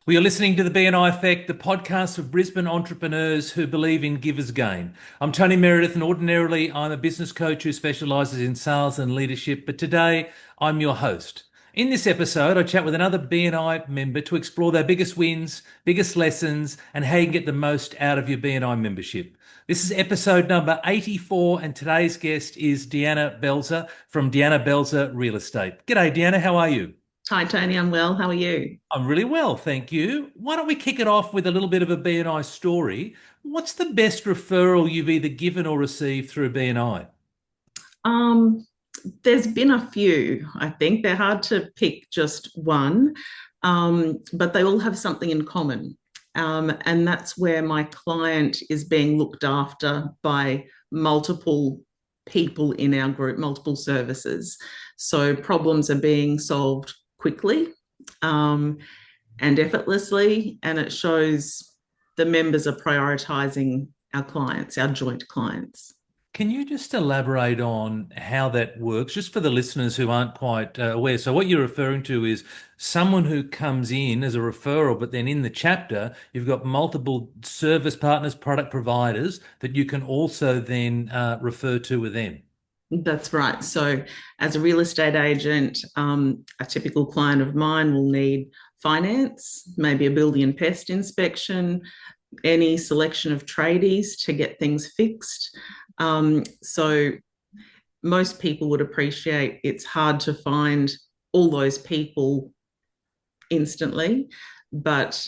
We are listening to the BNI Effect, the podcast for Brisbane entrepreneurs who believe in givers gain. I'm Tony Meredith, and ordinarily I'm a business coach who specialises in sales and leadership, but today I'm your host. In this episode, I chat with another BNI member to explore their biggest wins, biggest lessons, and how you can get the most out of your BNI membership. This is episode number 84, and today's guest is Deanna Belzer from Deanna Belzer Real Estate. G'day, Deanna. How are you? Hi, Tony. I'm well. How are you? I'm really well, thank you. Why don't we kick it off with a little bit of a BNI story? What's the best referral you've either given or received through BNI? Um, there's been a few, I think. They're hard to pick just one, but they all have something in common. And that's where my client is being looked after by multiple people in our group, multiple services. So problems are being solved quickly, um, and effortlessly, and it shows the members are prioritizing our clients, our joint clients. Can you just elaborate on how that works, just for the listeners who aren't quite aware? So, what you're referring to is someone who comes in as a referral, but then in the chapter, you've got multiple service partners, product providers that you can also then refer to with them. That's right. So, as a real estate agent, a typical client of mine will need finance, maybe a building and pest inspection, any selection of tradies to get things fixed. So, most people would appreciate it's hard to find all those people instantly, but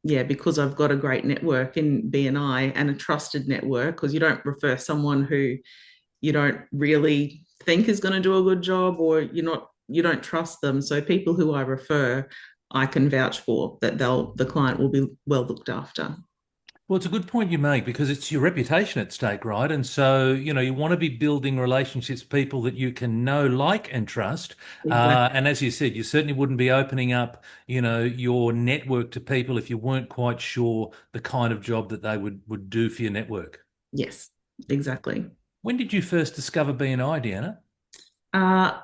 yeah, because I've got a great network in BNI and a trusted network, because you don't refer someone who you don't really think is going to do a good job, or you don't trust them. So people who I refer, I can vouch for that the client will be well looked after. Well, it's a good point you make because it's your reputation at stake, right? And so, you want to be building relationships, people that you can know, like, and trust. Exactly. And as you said, you certainly wouldn't be opening up, your network to people if you weren't quite sure the kind of job that they would do for your network. Yes, exactly. When did you first discover BNI, Deanna? Uh,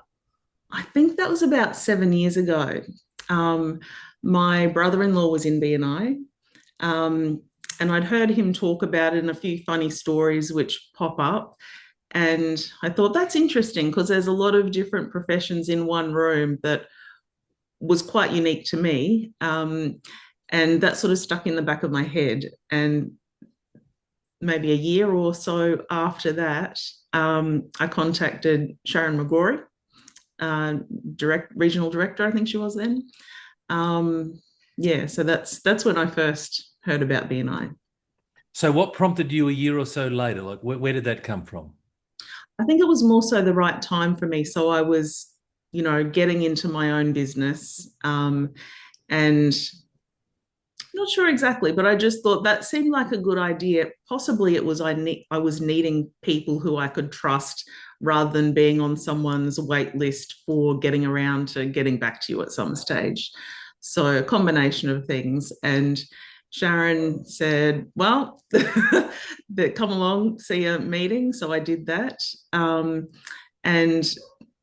I think that was about 7 years ago. Um, my brother-in-law was in BNI, and I'd heard him talk about it and a few funny stories which pop up. And I thought that's interesting because there's a lot of different professions in one room that was quite unique to me. And that sort of stuck in the back of my head. And maybe a year or so after that, I contacted Sharon McGrory, uh, regional director, I think she was then. Um, yeah, so that's when I first heard about BNI. So, what prompted you a year or so later? Like, where did that come from? I think it was more so the right time for me. So I was, getting into my own business, and not sure exactly, but I just thought that seemed like a good idea. Possibly it was I was needing people who I could trust rather than being on someone's wait list for getting around to getting back to you at some stage. So a combination of things. And Sharon said, well, come along, see a meeting. So I did that. And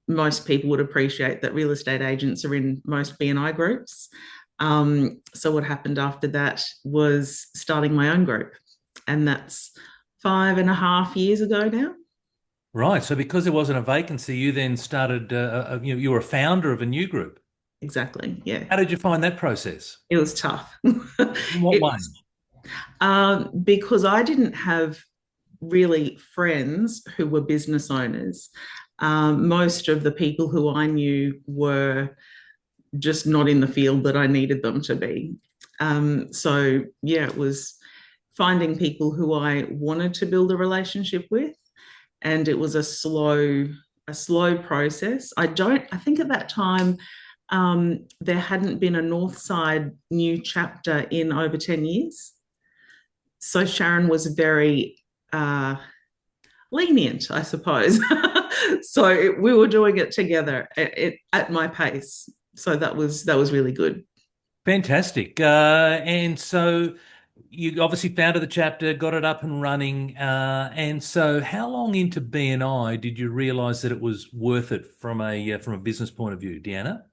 most people would appreciate that real estate agents are in most BNI groups. So what happened after that was starting my own group, and that's 5.5 years ago now. Right. So, because there wasn't a vacancy, you then started, you were a founder of a new group. Exactly. Yeah, How did you find that process? it was tough. In what It way? was because I didn't have really friends who were business owners. Most of the people who I knew were just not in the field that I needed them to be. So yeah, it was finding people who I wanted to build a relationship with, and it was a slow process. I think at that time there hadn't been a Northside new chapter in over 10 years. So Sharon was very lenient, I suppose. We were doing it together at my pace. So that was really good. Fantastic. And so you obviously founded the chapter, got it up and running. And so how long into BNI did you realize that it was worth it from a business point of view, Deanna?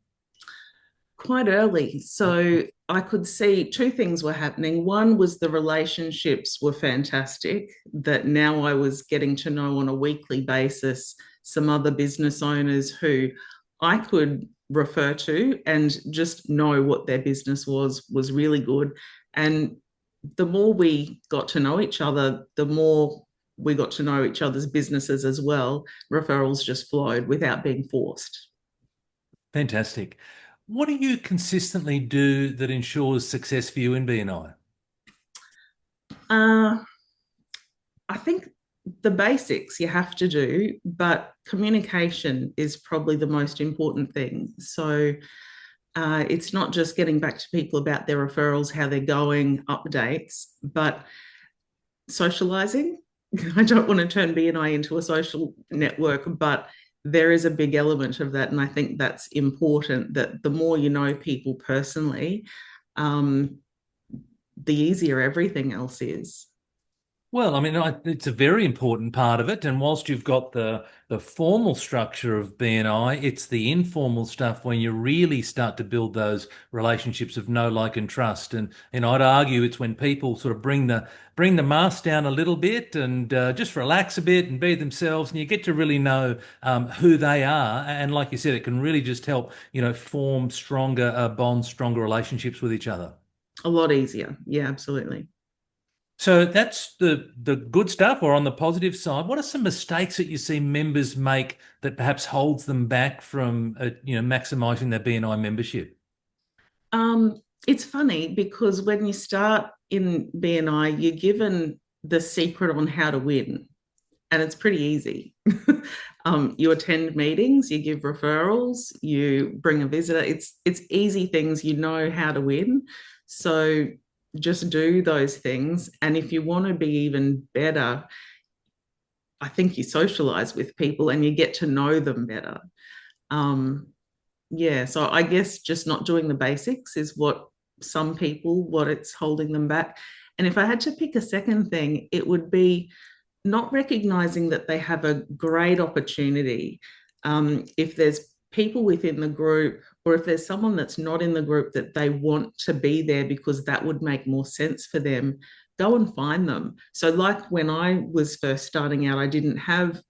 quite early. So I could see two things were happening. One was the relationships were fantastic, that now I was getting to know on a weekly basis some other business owners who I could refer to and just know what their business was really good. And the more we got to know each other, the more we got to know each other's businesses as well. Referrals just flowed without being forced. Fantastic. What do you consistently do that ensures success for you in BNI? Uh, I think the basics you have to do, but communication is probably the most important thing. So it's not just getting back to people about their referrals, how they're going, updates, but socializing. I don't want to turn BNI into a social network, but there is a big element of that. And I think that's important, that the more you know people personally, um, the easier everything else is. Well, I mean, it's a very important part of it. And whilst you've got the formal structure of BNI, it's the informal stuff when you really start to build those relationships of know, like, and trust. And I'd argue it's when people sort of bring the mask down a little bit and just relax a bit and be themselves, and you get to really know who they are. And like you said, it can really just help, form stronger bonds, stronger relationships with each other. A lot easier. Yeah, absolutely. So that's the good stuff. Or on the positive side, what are some mistakes that you see members make that perhaps holds them back from maximizing their BNI membership? It's funny because when you start in BNI, you're given the secret on how to win, and it's pretty easy. You attend meetings, you give referrals, you bring a visitor. It's easy things. You know how to win, so just do those things. And if you want to be even better, I think you socialize with people and you get to know them better. Um, yeah, so I guess just not doing the basics is what it's holding them back. And if I had to pick a second thing, it would be not recognizing that they have a great opportunity. If there's people within the group, or if there's someone that's not in the group that they want to be there because that would make more sense for them, go and find them. So, like when I was first starting out, I didn't have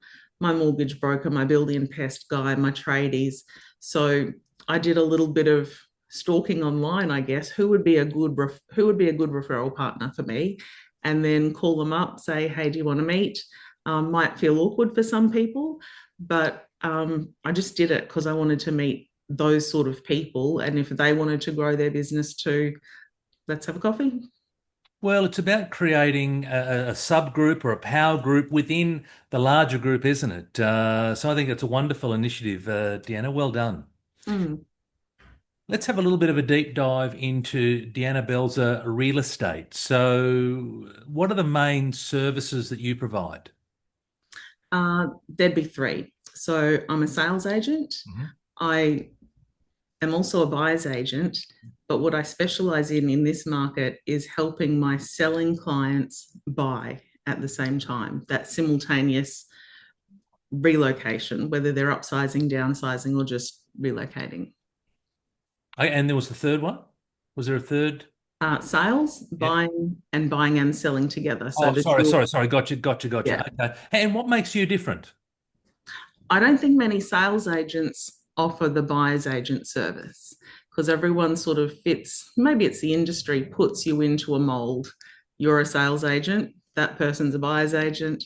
my mortgage broker, my building and pest guy, my tradies. So I did a little bit of stalking online, I guess. Who would be a good referral partner for me? And then call them up, say, hey, do you want to meet? Might feel awkward for some people, but I just did it because I wanted to meet those sort of people. And if they wanted to grow their business too, let's have a coffee. Well, it's about creating a subgroup or a power group within the larger group, isn't it? So I think it's a wonderful initiative, Deanna. Well done. Mm. Let's have a little bit of a deep dive into Deanna Belzer real estate. So, what are the main services that you provide? There'd be three. So I'm a sales agent. Mhm. I am also a buyer's agent, but what I specialize in this market is helping my selling clients buy at the same time, that simultaneous relocation, whether they're upsizing, downsizing, or just relocating. And there was the third one. Was there a third? Sales, Yeah. buying and selling together. So Oh, the sorry, dual, sorry, sorry. Gotcha. yeah. Okay. And what makes you different? I don't think many sales agents offer the buyer's agent service because everyone sort of fits, maybe it's the industry, puts you into a mold. You're a sales agent, that person's a buyer's agent.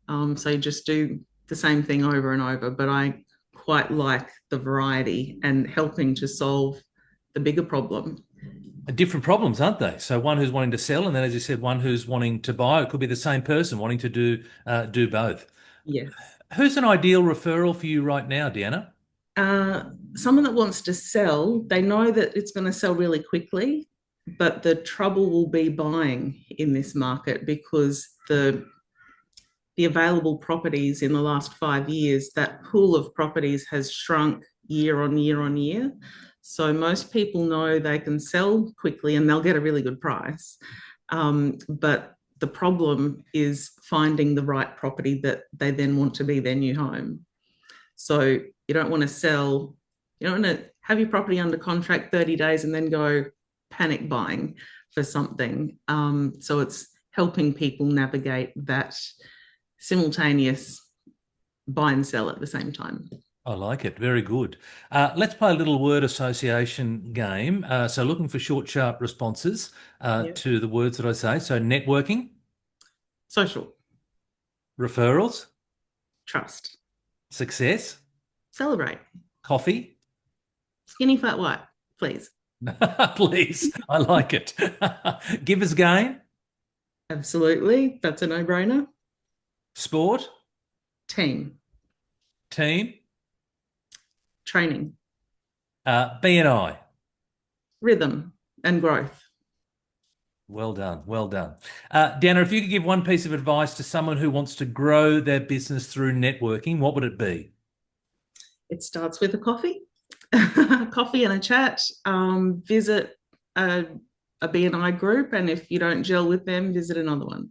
So you just do the same thing over and over. But I quite like the variety and helping to solve the bigger problem. Different problems, aren't they? So one who's wanting to sell, and then, as you said, one who's wanting to buy. It could be the same person wanting to do both. Yes. Who's an ideal referral for you right now, Deanna? Someone that wants to sell, they know that it's going to sell really quickly, but the trouble will be buying in this market because the available properties in the last 5 years, that pool of properties has shrunk year on year on year. So most people know they can sell quickly and they'll get a really good price. But the problem is finding the right property that they then want to be their new home. So you don't want to sell You don't want to have your property under contract 30 days and then go panic buying for something. So it's helping people navigate that simultaneous buy and sell at the same time. I like it. Very good. Let's play a little word association game. So looking for short, sharp responses Yeah. to the words that I say. So networking, Social, referrals, trust, success, celebrate, coffee. skinny fat white, please. Please, I like it. Givers gain, Absolutely. That's a no brainer. sport, Team, team, training, BNI. rhythm, and growth. Well done. Well done. Deanna, if you could give one piece of advice to someone who wants to grow their business through networking, what would it be? It starts with a coffee, coffee and a chat. Visit a, a BNI group, and if you don't gel with them, visit another one.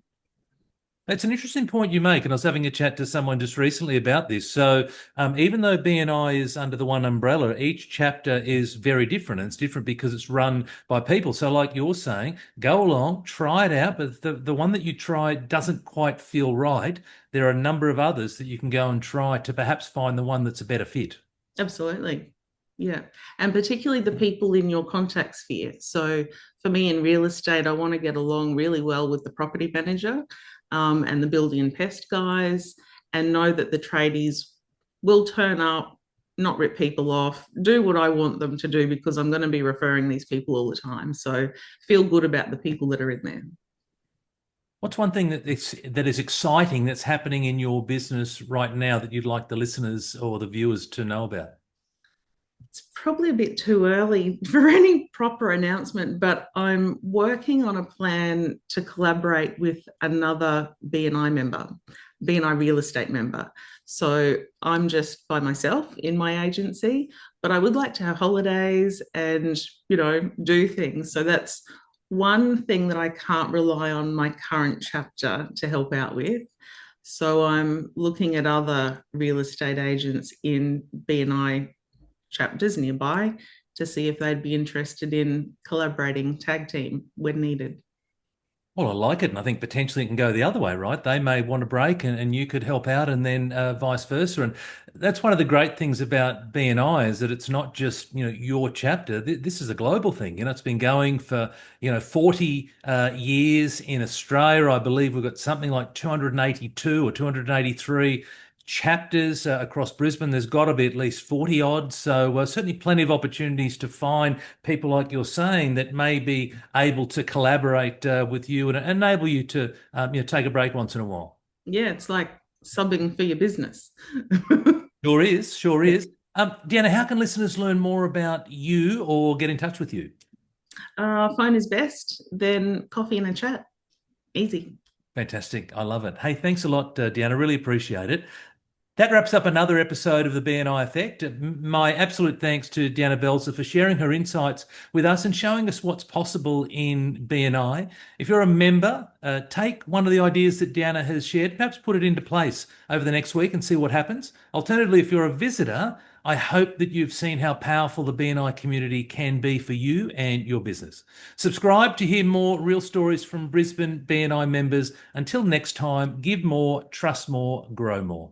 It's an interesting point you make, and I was having a chat to someone just recently about this. So, even though BNI is under the one umbrella, each chapter is very different, and it's different because it's run by people. So, like you're saying, go along, try it out, but the one that you try doesn't quite feel right. There are a number of others that you can go and try to perhaps find the one that's a better fit. Absolutely. Yeah. And particularly the people in your contact sphere. So for me in real estate, I want to get along really well with the property manager and the building and pest guys and know that the tradies will turn up, not rip people off, do what I want them to do because I'm going to be referring these people all the time. So feel good about the people that are in there. What's one thing that is exciting that's happening in your business right now that you'd like the listeners or the viewers to know about? It's probably a bit too early for any proper announcement, but I'm working on a plan to collaborate with another BNI member, BNI real estate member. So I'm just by myself in my agency, but I would like to have holidays and, do things. So that's one thing that I can't rely on my current chapter to help out with. So I'm looking at other real estate agents in BNI chapters nearby to see if they'd be interested in collaborating tag team when needed. Well, I like it, and I think potentially it can go the other way, right? They may want a break, and you could help out, and then vice versa. And that's one of the great things about BNI is that it's not just your chapter. This is a global thing. It's been going for 40 years in Australia. I believe we've got something like 282 or 283 chapters across Brisbane. There's got to be at least 40 odd. So certainly plenty of opportunities to find people like you're saying that may be able to collaborate with you and enable you to take a break once in a while. Yeah, it's like subbing for your business. Sure is, sure Yeah. is. Deanna, how can listeners learn more about you or get in touch with you? Phone is best, then coffee and a chat. Easy. Fantastic. I love it. Hey, thanks a lot, Deanna. Really appreciate it. That wraps up another episode of the BNI Effect. My absolute thanks to Deanna Belzer for sharing her insights with us and showing us what's possible in BNI. If you're a member, take one of the ideas that Deanna has shared, perhaps put it into place over the next week and see what happens. Alternatively, if you're a visitor, I hope that you've seen how powerful the BNI community can be for you and your business. Subscribe to hear more real stories from Brisbane BNI members. Until next time, give more, trust more, grow more.